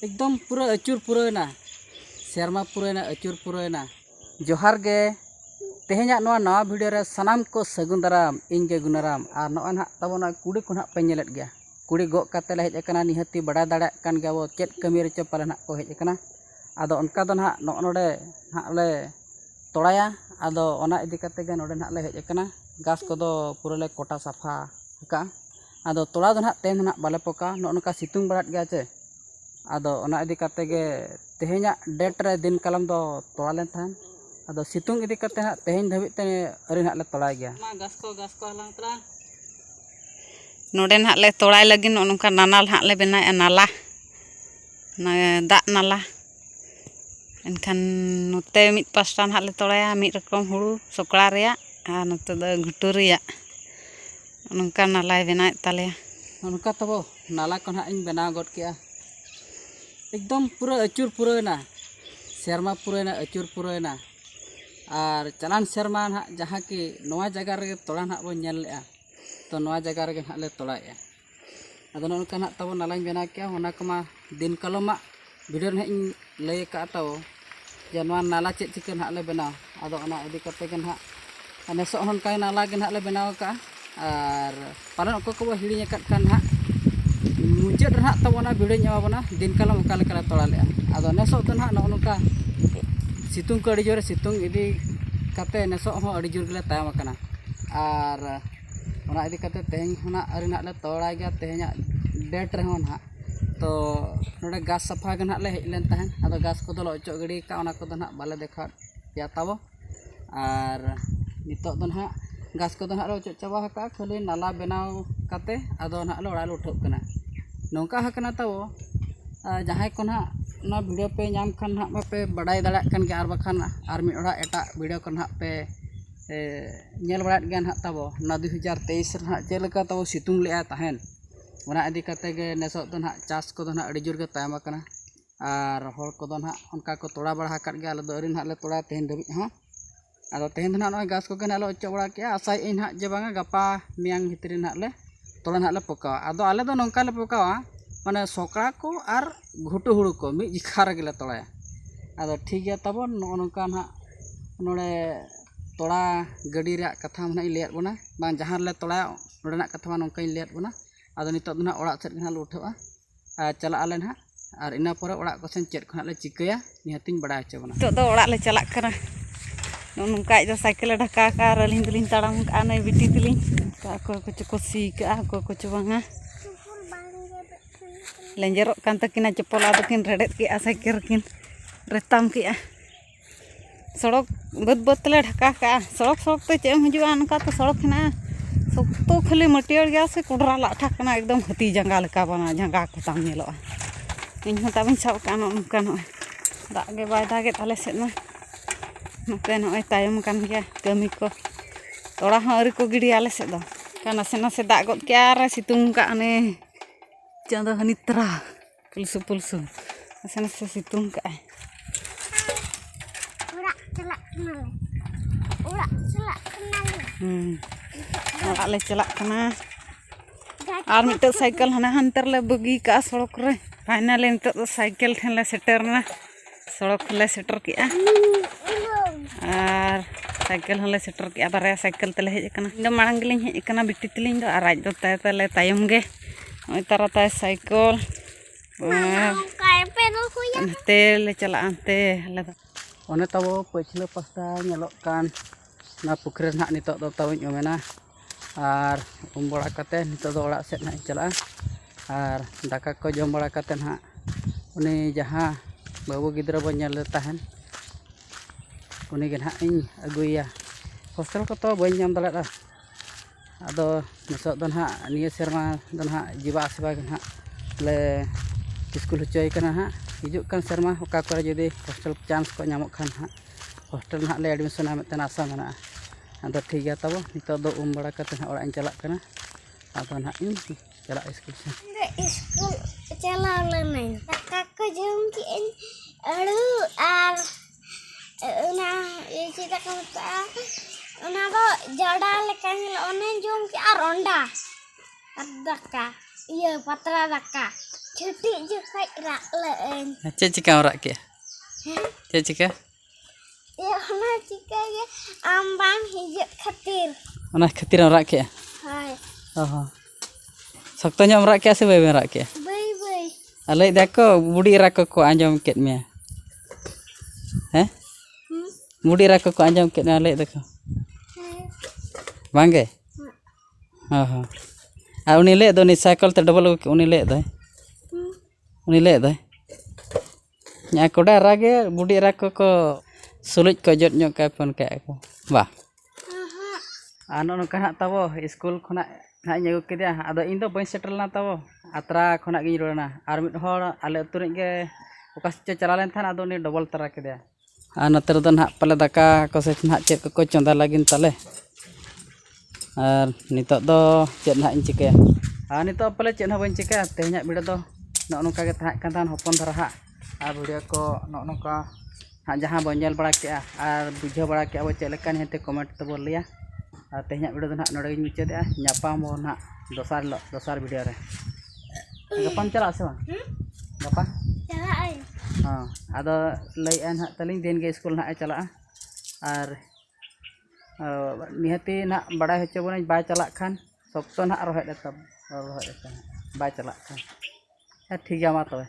एकदम पूरा अचूर पुराना सेरमा पुराना अचूर पुराना जोहार गे तेहेना नवा वीडियो रे सनाम को सगुन दाराम इन गे गुनाराम और नॉय ना तबना कुड़ी को ना पे नेलेत गया कुड़ी गो काते ले हेज एकना निहती बड़ा दाड़ा कान गया वो चेत कमी रे च पाले ना को हेज एकना आदो अनका दो ना नोडे ना ले तोड़ाया आदो ओना इदी काते गे नोडे ना ले हेज एकना घास को दो पूरा ले कोटा साफा का आदो तोड़ा दो ना तेन ना बाले पोका नोनका सितुंग बड़ात गया चे आदो ओना इदी काते गे तेहेना डेट रे दिन कलम दो तोड़ा लेन थान आदो सितुंग इदी काते ना तेहेन धाबित ते अरि ना ले तोड़ा गया घास को हलांग तरा नोडे ना ले तोड़ाय लगी नोनका नानाल हां ले बनाय नाला ना दाग नाला एनखान नोते मिट पास्टा ना ले तोड़ाया मिट रकम हुड़ू सोकड़ा रेया आ नोते द घुटू रेया नोनका नालाय बनाय तालेया नोनका तबो नाला को ना इन बनाव गड किया एकदम पूरा अचूर पुराना सेरमा पुराना अचूर पुराना और चलान सेरमा ना जहाँ की नवा जगह रे तोड़ा ना बो नेल लेआ तो नवा जगह रे ना ले तोड़ाया अदो नोनका ना तबो नालाñ बना किया ओना कमा दिन कलमा वीडियो ना इन लय का तबो जे नवा नाला चेत चिकन ना ले बनाव अदो ओना इदी कते के ना नेसो हन काय नाला के ना ले बनाव का और पालन को हिड़ी कट खान ना मुचाद ना तबना भिड़े एमाबना दिन कलम ओका लेका तोड़ा ले आदो नेसो तो ना नोनका सितुंग को अड़ी जोरे सितुंग इदी काते नेसो हो अड़ी जोर गेले तायम कना और ओना इदी काते तेहें होना अरि ना ले तोड़ा गया तेहें डेट रे हो ना तो नोडे घास सफा के ना ले हेज लेन ताहेन आदो घास को दो अचो गड़ी का ओना को दो ना बाले देखा या ताबो और नितो दो ना घास को दो ना अचो चाबा का खाली नाला बनाव काते आदो ना ले ओड़ा उठो कना नौका हकना तबो जहाँ को ना वीडियो पे नाम खान ना पे बड़ाई दाड़ा कन के आर बखान आर मी ओड़ा एटा वीडियो को ना पे नेल बड़ात गया ना तबो ना 2023 ना चेलका तबो सितुंग ले ताहेन ओना इदी काते गे नेसो तो ना चास को ना अड़ी जोर गे तायम कना और हर को ना उनका को तोड़ा बड़ा काट गया आले दो अरि ना ले तोड़ा तेहेन धबित हां आदो तेहेन ना नय घास को के ना ले अचो बड़ा के आशा इन हा जे बांगा गपा मियांग भितरी ना ले तोड़ा ना ले पकावा आदो आले दो नौका ले पकावा माने सोकड़ा को और घुटू हुड़ू को मिट जिखा रे तोड़ाया आदो ठीक गया तब नौका ना नोड़े तोड़ा गड़ी रे कथा ना लैद बना बांग जहाँ ले तोड़ाया नोड़े कथा नौका लैद बना आदो नितो ना ओड़ा सेट ना उठावा चला आले ना और इना परे ओड़ा को सेन चेत खना ले चिकया निहतिन बड़ा हचे बना तो ओड़ा ले चला करा नोनका जो साइकिल ढका का रलिन दलिन ताड़ाम का नै बिटी तलिन का को को सी का को बांगा लेंजरो कान तकिना चप्पल आदकिन रेडेत के साइकिल किन रेताम के सड़क बद बदले ढका का सड़क तो चेम हजुआ अनका तो सड़क ना सब तो खाली मटियर गया से कुडरा लाठा कना एकदम हती जंगा लेका बना जंगा को ताम नेलो इन हो ताबिन सब कान नका न दाग गे बाय दागे ताले से ना नते न तायम कान गया कमी को तोड़ा हो अरि को गिड़ी आले से दो काना से दाग गद के आर सितुंग का ने चांदो हनित्रा पुलसु पुलसु असन से सितुंग का ओड़ा ले चला कना और मिट साइकिल हना हंतर ले बगी का सड़क रे फाइनल नित साइकिल ठन ले सेटर ना सड़क ले सेटर के और साइकिल हले सेटर के बारे साइकिल तले हेज कना इन मांग गेलिन हेज कना बिटी तलिन दो आराज दो ताय तले तायम गे ओय तारा ताय साइकिल ते ले चला अंते ले ओने तबो पछले पास्ता नेलो कान ना पुखरे ना नितो दो तबो मेना और उम बड़ा कते नितो दो ओड़ा सेट ना चला और दाका को जम बड़ा कते ना उनी जहां बाबू गिद्रा बो नेल ताहन उनी गे ना इन अगुया हॉस्टल को तो बई नाम दाड़ा आदो नितो दो ना निये सेरमा दो ना जीवा सेवा ना ले स्कूल होचय कना हा हिजुक कान सेरमा ओका करे जदि हॉस्टल चांस को नामो खान हा हॉस्टल ना ले एडमिशन आमेतन आशा मेना आदो ठीक गया तब नितो दो उम बड़ा कते ना ओड़ा चला कना आदो ना इन चला स्कूल से स्कूल चला लेने का को जम की अड़ू आर ना ये चीज का ona do jada lekan one jom ki aronda daka iya patra daka Cuti juga rak lain. Cek cika rak kia. Cek cika. Ya ona cika ya ambang hijau khatir. Ona khatir rak kia. Hai. Oh. Sakto nyam rak kia se bai rak kia. Bai. Alai dako budi rak ko anjom ket mia. Budi rak ko anjom ket na alai dako. Bangge. Oh. Uni le do ni cycle te double uni le do. Uni le do. Nya koda rage budi rak ko sulit ko jot nyok ka pon ka ko. Wah. Ano no kana tabo school khona na nyagu kedia ado ᱤᱧ ᱫᱚ ᱵᱟᱹᱧ ᱥᱮᱴᱮᱨ ᱞᱮᱱᱟ ᱛᱟᱵᱚ ᱟᱛᱨᱟ ᱠᱷᱚᱱᱟᱜ ᱜᱤᱧ ᱨᱩᱣᱟᱹᱲ ᱮᱱᱟ ᱟᱨ ᱢᱤᱫ ᱦᱚᱲ ᱟᱞᱮ ᱟᱹᱛᱩ ᱨᱮᱱ ᱜᱮ ᱚᱠᱟ ᱥᱮᱫ ᱪᱟᱞᱟᱣ ᱞᱮᱱ ᱛᱟᱦᱮᱱ ᱟᱫᱚ ᱩᱱᱤ ᱰᱚᱵᱚᱞ ᱛᱟᱨᱟ ᱠᱮᱫᱮᱭᱟ ᱟᱨ ᱱᱚᱛᱮ ᱨᱮᱫᱚ ᱱᱟᱦᱟᱜ ᱯᱟᱞᱮ ᱫᱟᱠᱟ ᱠᱚ ᱥᱮ ᱱᱟᱦᱟᱜ ᱪᱮᱫ ᱠᱚᱠᱚ ᱪᱚᱸᱫᱟ ᱞᱟᱹᱜᱤᱫ ᱛᱟᱞᱮ ᱟᱨ ᱱᱤᱛᱚᱜ ᱫᱚ ᱪᱮᱫ ᱱᱟᱦᱟᱜ ᱤᱧ ᱪᱤᱠᱟᱹᱭᱟ ᱟᱨ ᱱᱤᱛᱚᱜ ᱯᱟᱞᱮ ᱪᱮᱫ ᱦᱚᱸ ᱵᱟᱹᱧ ᱪᱤᱠᱟᱹᱭᱟ ᱛᱮᱦᱮᱧᱟᱜ ᱵᱷᱤᱰᱤᱭᱳ ᱫᱚ ᱱᱚᱜᱼᱚ ᱱᱚᱝᱠᱟ ᱜᱮ ᱛᱟᱦᱮᱸ ᱠᱟᱱ ᱛᱟᱦᱮᱱ ᱦᱚᱯᱚᱱ ᱫᱷᱟᱨᱟ ᱦᱟᱸᱜ ᱟᱨ ᱵᱷᱤᱰᱤᱭᱳ ko ᱱᱚᱜᱼᱚ ᱱᱚᱝᱠᱟ ᱦᱟᱸᱜ ᱡᱟᱦᱟᱸ ᱵᱚᱱ ᱧᱮᱞ ᱵᱟᱲᱟ ᱠᱮᱜᱼᱟ ᱟᱨ ᱵᱩᱡᱷᱟᱹᱣ ᱵᱟᱲᱟ ᱠᱮᱜᱼᱟ ᱵᱚ ᱪᱮᱫ ᱞᱮᱠᱟ ᱱᱤᱦᱟᱹᱛ ᱠᱚᱢᱮᱱᱴ ᱛᱮᱵᱚ ᱞᱟᱹᱭᱟ ᱟᱨ ᱛᱮᱦᱮᱧᱟᱜ ᱵᱷᱤᱰᱤᱭᱳ ᱫᱚ ᱱᱟᱦᱟᱜ ᱱᱚᱰᱮ ᱜᱤᱧ ᱢᱩᱪᱟᱹᱫᱮᱜᱼᱟ ᱧᱟᱯᱟᱢ ᱵᱚ ᱱᱟᱦᱟᱜ दोसार वीडियो रे गपाम चला से बा गपा Salah ai. हाँ आदो लई एन हा तलिंग दिन के स्कूल ना चला और निहती ना बड़ा हेचे बने बाय चला खान सब तो ना रोहे तब रोहे बाय चला खान ठीक है मा तबे